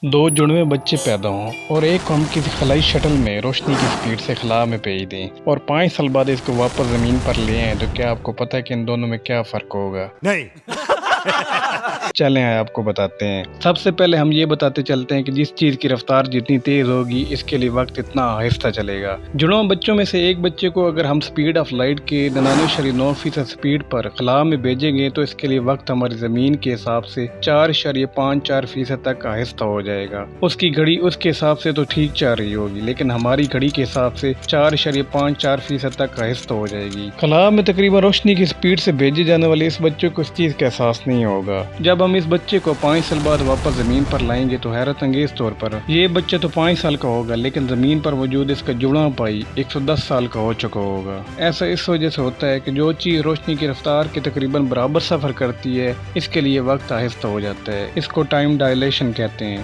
दो जुड़वे बच्चे पैदा हों और एक को हम किसी खलाई शटल में रोशनी की स्पीड से खला में भेज दें और 5 साल बाद इसको वापस ज़मीन पर ले आएं, तो क्या आपको पता है कि इन दोनों में क्या फ़र्क होगा? नहीं। चलें आपको बताते हैं। सबसे पहले हम ये बताते चलते हैं कि जिस चीज़ की रफ्तार जितनी तेज़ होगी, इसके लिए वक्त इतना आहिस्ता चलेगा। जुड़वा बच्चों में से एक बच्चे को अगर हम स्पीड ऑफ लाइट के 99.9% स्पीड पर खला में भेजेंगे, तो इसके लिए वक्त हमारी ज़मीन के हिसाब से 4.54% तक आहिस्ता हो जाएगा। उसकी घड़ी उसके हिसाब से तो ठीक चल रही होगी, लेकिन हमारी घड़ी के हिसाब से 4.54% तक आहिस्ता हो जाएगी। खला में तकरीबन रोशनी की स्पीड से भेजे जाने वाले इस बच्चे को इस चीज़ का एहसास नहीं होगा। जब हम इस बच्चे को 5 साल बाद वापस ज़मीन पर लाएंगे, तो हैरत अंगेज तौर पर ये बच्चा तो 5 साल का होगा, लेकिन ज़मीन पर मौजूद इसका जुड़वा भाई 110 साल का हो चुका होगा। ऐसा इस वजह से होता है कि जो चीज़ रोशनी की रफ्तार के तकरीबन बराबर सफ़र करती है, इसके लिए वक्त आहिस्ता हो जाता है। इसको टाइम डायलेशन कहते हैं।